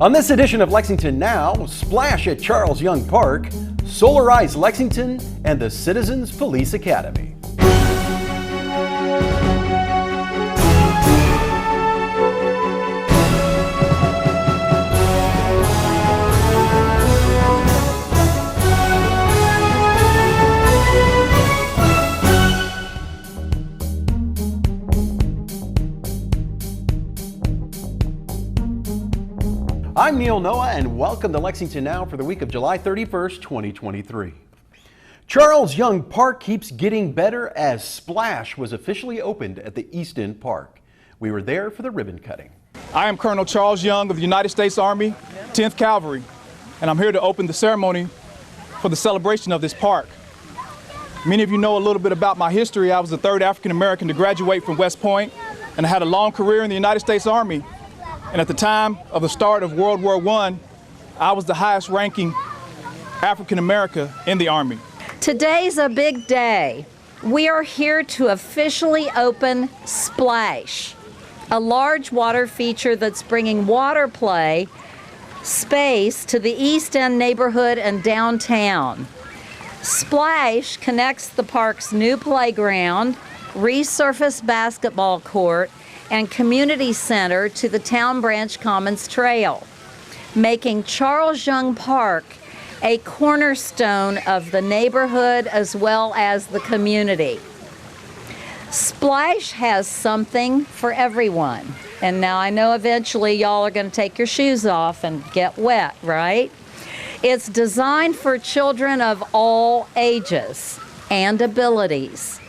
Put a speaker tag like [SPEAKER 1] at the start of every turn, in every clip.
[SPEAKER 1] On this edition of Lexington Now, splash at Charles Young Park, Solarize Lexington, and the Citizens Police Academy. I'm Neil Noah, and welcome to Lexington Now for the week of July 31st, 2023. Charles Young Park keeps getting better as Splash was officially opened at the East End Park. We were there for the ribbon cutting.
[SPEAKER 2] I am Colonel Charles Young of the United States Army, 10th Cavalry, and I'm here to open the ceremony for the celebration of this park. Many of you know a little bit about my history. I was the third African American to graduate from West Point, and I had a long career in the United States Army. And at the time of the start of World War I was the highest ranking African American in the Army.
[SPEAKER 3] Today's a big day. We are here to officially open Splash, a large water feature that's bringing water play space to the East End neighborhood and downtown. Splash connects the park's new playground, resurfaced basketball court, and community center to the Town Branch Commons Trail, making Charles Young Park a cornerstone of the neighborhood as well as the community. Splash has something for everyone. And now I know eventually y'all are going to take your shoes off and get wet, right? It's designed for children of all ages and abilities.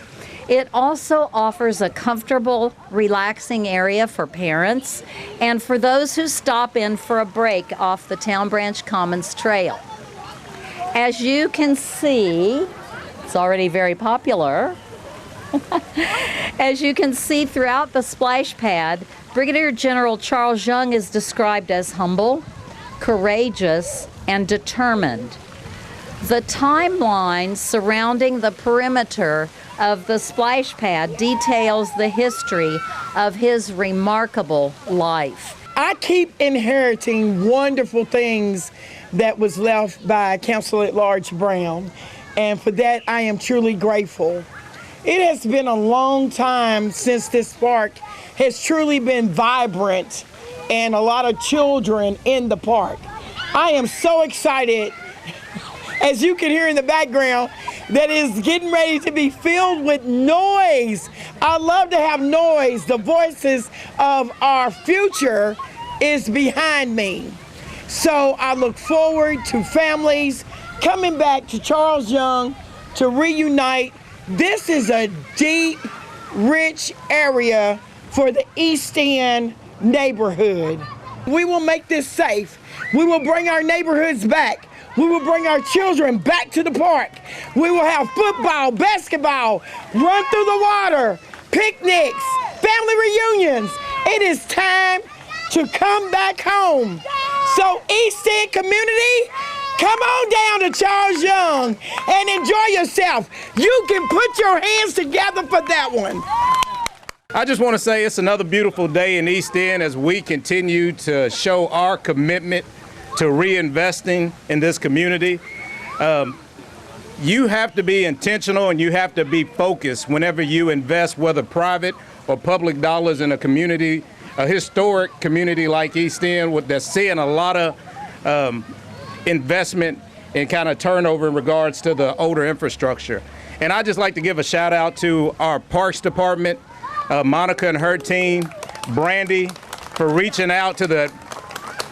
[SPEAKER 3] It also offers a comfortable, relaxing area for parents and for those who stop in for a break off the Town Branch Commons Trail. As you can see, it's already very popular. As you can see throughout the splash pad, Brigadier General Charles Young is described as humble, courageous, and determined. The timeline surrounding the perimeter of the splash pad details the history of his remarkable life.
[SPEAKER 4] I keep inheriting wonderful things that was left by Councilor at Large Brown, and for that I am truly grateful. It has been a long time since this park has truly been vibrant and a lot of children in the park. I am so excited, as you can hear in the background, that is getting ready to be filled with noise. I love to have noise. The voices of our future is behind me. So I look forward to families coming back to Charles Young to reunite. This is a deep, rich area for the East End neighborhood. We will make this safe. We will bring our neighborhoods back. We will bring our children back to the park. We will have football, basketball, run through the water, picnics, family reunions. It is time to come back home. So East End community, come on down to Charles Young and enjoy yourself. You can put your hands together for that one.
[SPEAKER 5] I just want to say it's another beautiful day in East End as we continue to show our commitment to reinvesting in this community. You have to be intentional and you have to be focused whenever you invest, whether private or public dollars in a community, a historic community like East End that's seeing a lot of investment and kind of turnover in regards to the older infrastructure. And I'd just like to give a shout out to our Parks Department, Monica and her team, Brandy, for reaching out to the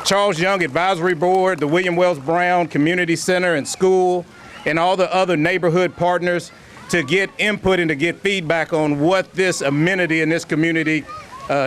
[SPEAKER 5] Charles Young Advisory Board, the William Wells Brown Community Center and School, and all the other neighborhood partners to get input and to get feedback on what this amenity in this community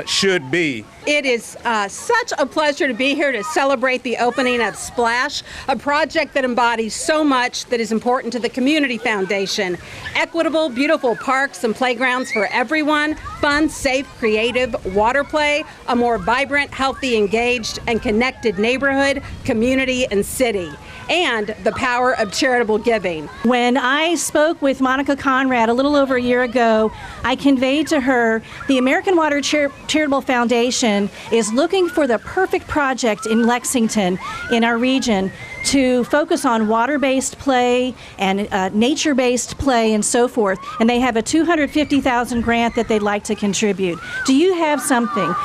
[SPEAKER 5] should be.
[SPEAKER 6] It is such a pleasure to be here to celebrate the opening of Splash, a project that embodies so much that is important to the Community Foundation. Equitable, beautiful parks and playgrounds for everyone, fun, safe, creative water play, a more vibrant, healthy, engaged, and connected neighborhood, community, and city, and the power of charitable giving.
[SPEAKER 7] When I spoke with Monica Conrad a little over a year ago, I conveyed to her the American Water Charitable Charitable Foundation is looking for the perfect project in Lexington, in our region, to focus on water-based play and nature-based play and so forth. And they have a $250,000 grant that they'd like to contribute. Do you have something?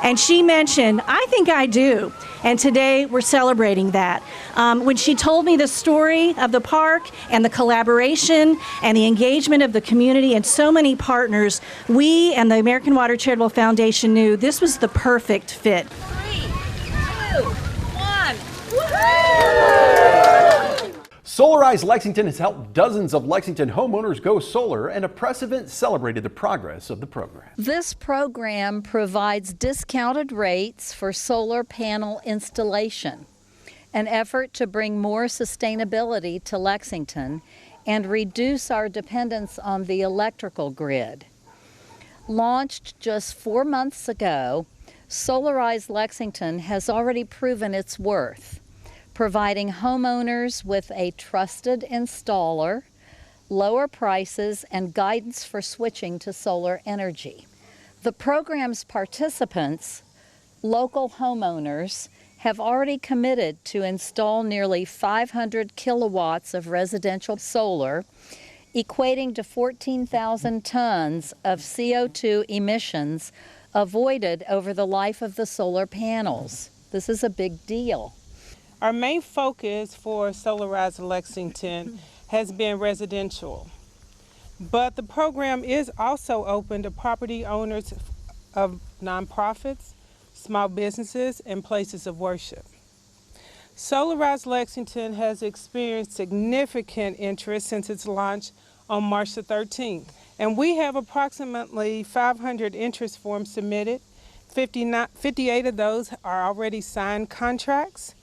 [SPEAKER 7] And she mentioned, I think I do. And today we're celebrating that. When she told me the story of the park and the collaboration and the engagement of the community and so many partners, we and the American Water Charitable Foundation knew this was the perfect fit.
[SPEAKER 3] 3, 2, 1.
[SPEAKER 1] Solarize Lexington has helped dozens of Lexington homeowners go solar, and a press event celebrated the progress of the program.
[SPEAKER 3] This program provides discounted rates for solar panel installation, an effort to bring more sustainability to Lexington and reduce our dependence on the electrical grid. Launched just 4 months ago, Solarize Lexington has already proven its worth, providing homeowners with a trusted installer, lower prices, and guidance for switching to solar energy. The program's participants, local homeowners, have already committed to install nearly 500 kilowatts of residential solar, equating to 14,000 tons of CO2 emissions avoided over the life of the solar panels. This is a big deal.
[SPEAKER 8] Our main focus for Solarize Lexington has been residential, but the program is also open to property owners of nonprofits, small businesses, and places of worship. Solarize Lexington has experienced significant interest since its launch on March the 13th, and we have approximately 500 interest forms submitted. 58 of those are already signed contracts.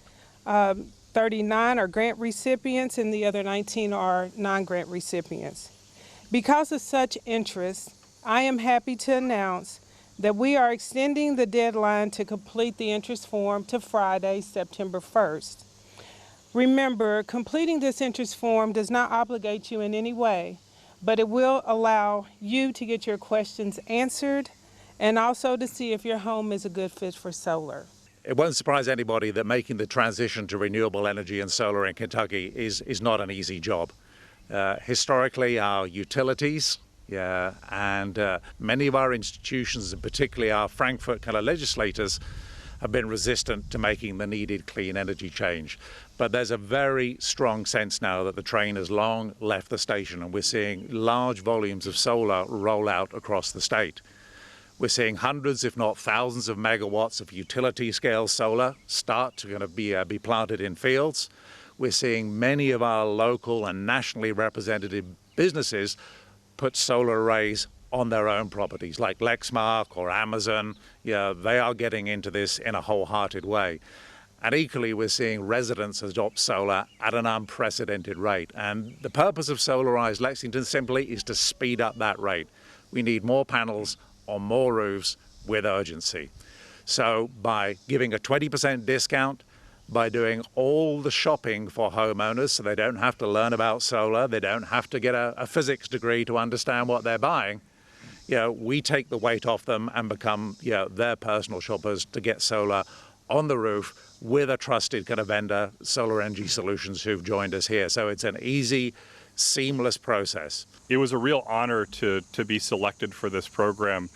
[SPEAKER 8] 39 are grant recipients and the other 19 are non-grant recipients. Because of such interest, I am happy to announce that we are extending the deadline to complete the interest form to Friday, September 1st. Remember, completing this interest form does not obligate you in any way, but it will allow you to get your questions answered and also to see if your home is a good fit for solar.
[SPEAKER 9] It won't surprise anybody that making the transition to renewable energy and solar in Kentucky is not an easy job. Historically, our utilities and many of our institutions, and particularly our Frankfurt kind of legislators, have been resistant to making the needed clean energy change. But there's a very strong sense now that the train has long left the station, and we're seeing large volumes of solar roll out across the state. We're seeing hundreds, if not thousands, of megawatts of utility-scale solar start to be planted in fields. We're seeing many of our local and nationally represented businesses put solar arrays on their own properties, like Lexmark or Amazon. They are getting into this in a wholehearted way. And equally, we're seeing residents adopt solar at an unprecedented rate. And the purpose of Solarize Lexington simply is to speed up that rate. We need more panels on more roofs with urgency. So by giving a 20% discount, by doing all the shopping for homeowners so they don't have to learn about solar, they don't have to get a physics degree to understand what they're buying, we take the weight off them and become their personal shoppers to get solar on the roof with a trusted kind of vendor, Solar Energy Solutions, who've joined us here. So it's an easy, seamless process.
[SPEAKER 10] It was a real honor to be selected for this program.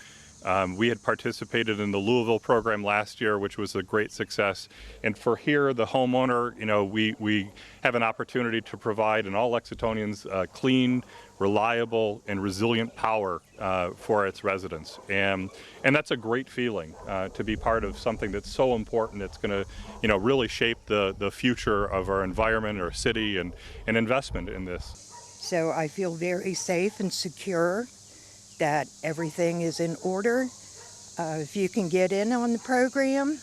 [SPEAKER 10] We had participated in the Louisville program last year, which was a great success. And for here, the homeowner, we have an opportunity to provide in all Lexingtonians clean, reliable, and resilient power for its residents. And that's a great feeling to be part of something that's so important. It's going to, really shape the future of our environment, our city, and investment in this.
[SPEAKER 11] So I feel very safe and secure that everything is in order. If you can get in on the program,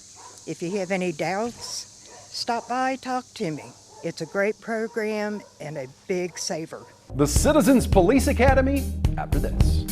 [SPEAKER 11] if you have any doubts, stop by, talk to me. It's a great program and a big saver.
[SPEAKER 1] The Citizens Police Academy after this.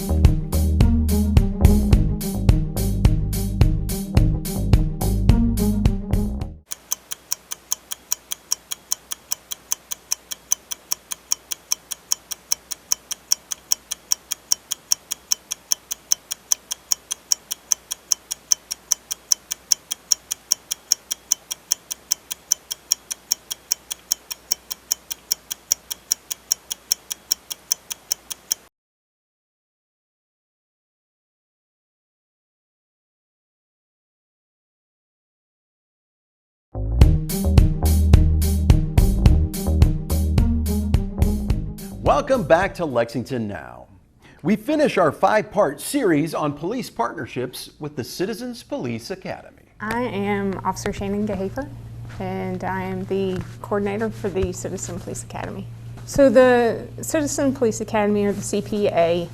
[SPEAKER 1] Welcome back to Lexington Now. We finish our 5-part series on police partnerships with the Citizens Police Academy.
[SPEAKER 12] I am Officer Shannon Gehafer, and I am the coordinator for the Citizen Police Academy. So the Citizen Police Academy, or the CPA,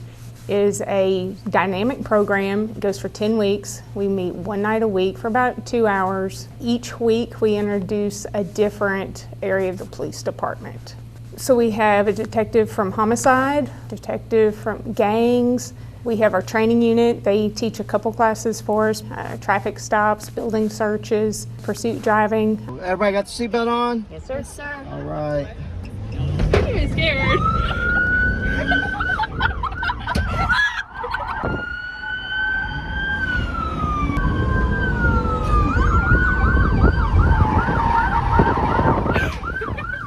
[SPEAKER 12] is a dynamic program. It goes for 10 weeks. We meet one night a week for about 2 hours. Each week we introduce a different area of the police department. So we have a detective from homicide, detective from gangs. We have our training unit. They teach a couple classes for us, traffic stops, building searches, pursuit driving.
[SPEAKER 13] Everybody got the seatbelt on?
[SPEAKER 12] Yes, sir. Yes, sir.
[SPEAKER 13] All right.
[SPEAKER 12] I'm scared.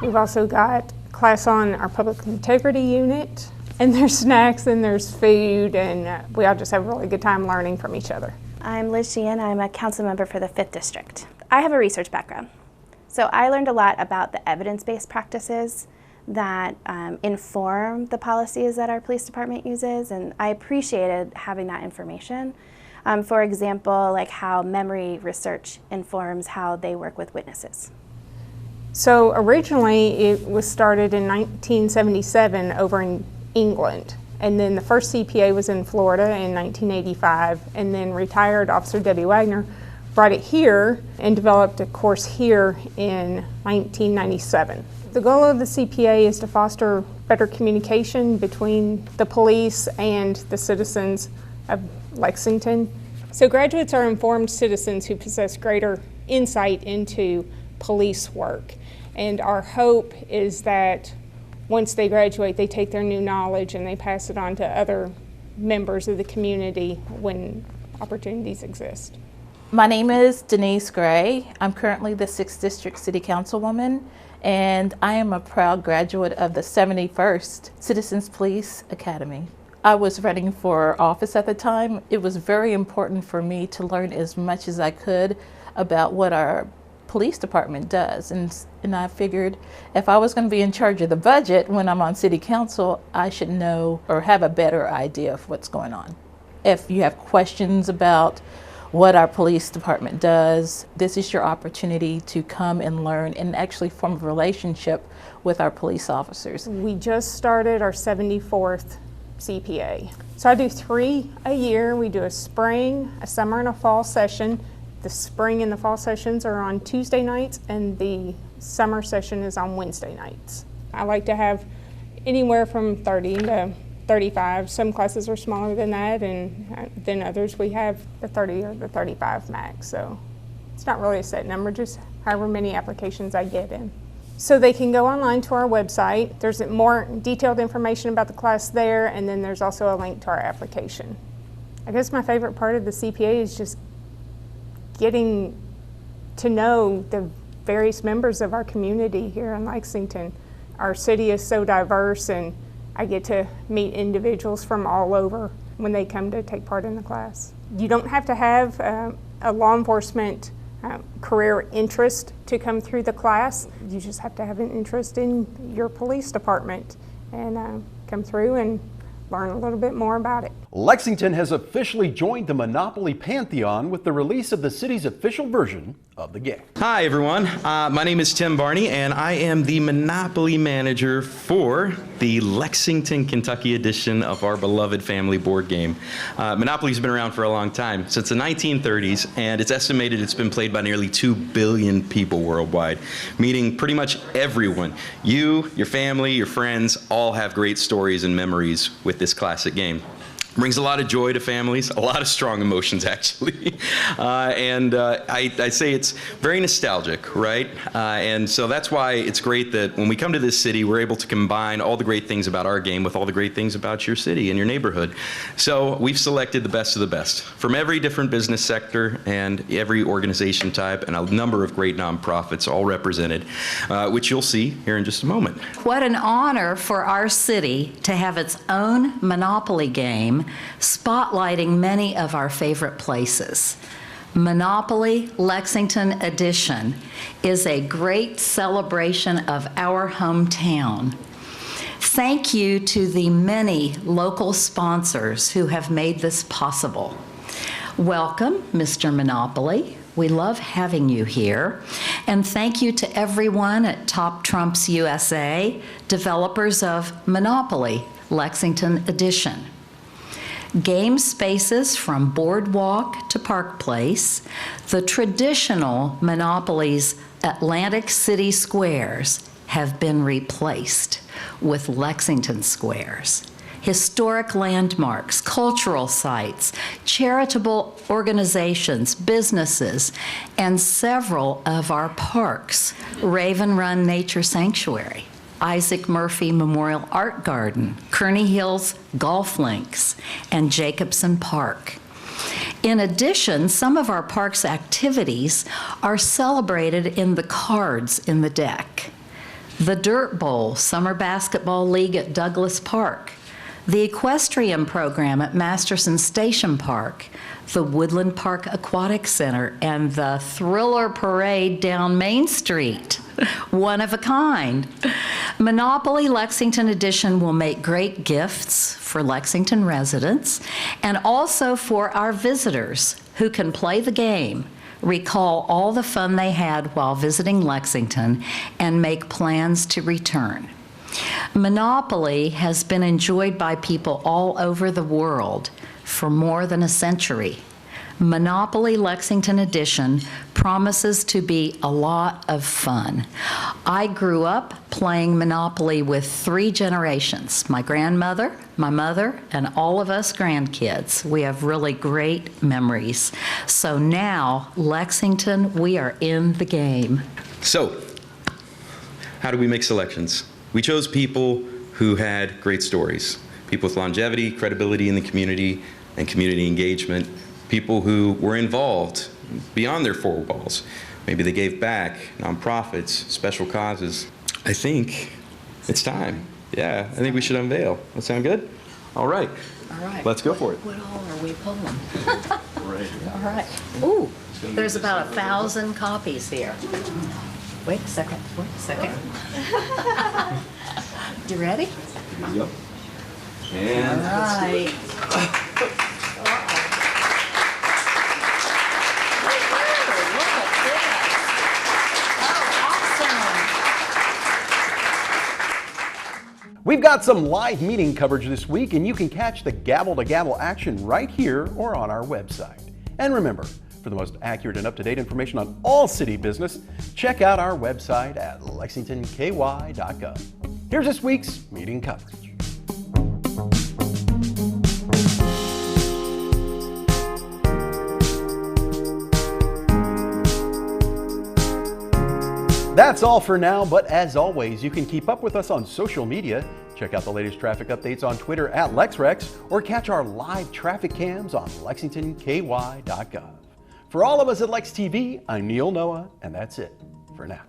[SPEAKER 12] We've also got class on our public integrity unit, and there's snacks and there's food, and we all just have a really good time learning from each other.
[SPEAKER 14] I'm Liz Sheehan. I'm a council member for the 5th District. I have a research background, so I learned a lot about the evidence-based practices that inform the policies that our police department uses, and I appreciated having that information. For example, like how memory research informs how they work with witnesses.
[SPEAKER 12] So originally it was started in 1977 over in England, and then the first CPA was in Florida in 1985, and then retired Officer Debbie Wagner brought it here and developed a course here in 1997. The goal of the CPA is to foster better communication between the police and the citizens of Lexington. So graduates are informed citizens who possess greater insight into police work. And our hope is that once they graduate, they take their new knowledge and they pass it on to other members of the community when opportunities exist.
[SPEAKER 15] My name is Denise Gray. I'm currently the 6th District City Councilwoman, and I am a proud graduate of the 71st Citizens Police Academy. I was running for office at the time. It was very important for me to learn as much as I could about what our police department does, and I figured if I was going to be in charge of the budget when I'm on city council, I should know or have a better idea of what's going on. If you have questions about what our police department does, this is your opportunity to come and learn and actually form a relationship with our police officers.
[SPEAKER 12] We just started our 74th CPA. So I do 3 a year. We do a spring, a summer, and a fall session. The spring and the fall sessions are on Tuesday nights, and the summer session is on Wednesday nights. I like to have anywhere from 30 to 35. Some classes are smaller than that, and then others we have the 30 or the 35 max. So it's not really a set number, just however many applications I get in. So they can go online to our website. There's more detailed information about the class there, and then there's also a link to our application. I guess my favorite part of the CPA is just getting to know the various members of our community here in Lexington. Our city is so diverse, and I get to meet individuals from all over when they come to take part in the class. You don't have to have a law enforcement career interest to come through the class. You just have to have an interest in your police department and come through and learn a little bit more about it.
[SPEAKER 1] Lexington has officially joined the Monopoly pantheon with the release of the city's official version of the game.
[SPEAKER 16] Hi everyone, my name is Tim Barney, and I am the Monopoly manager for the Lexington, Kentucky edition of our beloved family board game. Monopoly's been around for a long time, since the 1930s, and it's estimated it's been played by nearly 2 billion people worldwide, meaning pretty much everyone. You, your family, your friends, all have great stories and memories with this classic game. Brings a lot of joy to families, a lot of strong emotions actually. I say it's very nostalgic, right? And so that's why it's great that when we come to this city, we're able to combine all the great things about our game with all the great things about your city and your neighborhood. So we've selected the best of the best from every different business sector and every organization type, and a number of great nonprofits all represented, which you'll see here in just a moment.
[SPEAKER 3] What an honor for our city to have its own Monopoly game spotlighting many of our favorite places. Monopoly Lexington Edition is a great celebration of our hometown. Thank you to the many local sponsors who have made this possible. Welcome, Mr. Monopoly. We love having you here. And thank you to everyone at Top Trumps USA, developers of Monopoly, Lexington Edition. Game spaces from Boardwalk to Park Place, the traditional Monopoly's Atlantic City squares have been replaced with Lexington squares. Historic landmarks, cultural sites, charitable organizations, businesses, and several of our parks, Raven Run Nature Sanctuary, Isaac Murphy Memorial Art Garden, Kearney Hills Golf Links, and Jacobson Park. In addition, some of our park's activities are celebrated in the cards in the deck. The Dirt Bowl Summer Basketball League at Douglas Park, the equestrian program at Masterson Station Park, the Woodland Park Aquatic Center, and the Thriller Parade down Main Street. One of a kind. Monopoly Lexington Edition will make great gifts for Lexington residents and also for our visitors who can play the game, recall all the fun they had while visiting Lexington, and make plans to return. Monopoly has been enjoyed by people all over the world for more than a century. Monopoly Lexington Edition promises to be a lot of fun. I grew up playing Monopoly with 3 generations, my grandmother, my mother, and all of us grandkids. We have really great memories. So now, Lexington, we are in the game.
[SPEAKER 16] So, how do we make selections? We chose people who had great stories, people with longevity, credibility in the community, and community engagement, people who were involved beyond their 4 walls. Maybe they gave back, nonprofits, special causes. I think it's time. Yeah, I think we should unveil. That sound good? All right.
[SPEAKER 3] All right.
[SPEAKER 16] Let's go for it.
[SPEAKER 3] What all are we pulling?
[SPEAKER 16] Right.
[SPEAKER 3] All right. Ooh, there's about 1,000 copies here. Wait a second. Wait a second. You ready?
[SPEAKER 16] Yep. And
[SPEAKER 3] all right.
[SPEAKER 1] We've got some live meeting coverage this week, and you can catch the gavel-to-gavel action right here or on our website. And remember, for the most accurate and up-to-date information on all city business, check out our website at lexingtonky.gov. Here's this week's meeting coverage. That's all for now, but as always, you can keep up with us on social media. Check out the latest traffic updates on Twitter at LexRex, or catch our live traffic cams on lexingtonky.gov. For all of us at Lex TV, I'm Neil Noah, and that's it for now.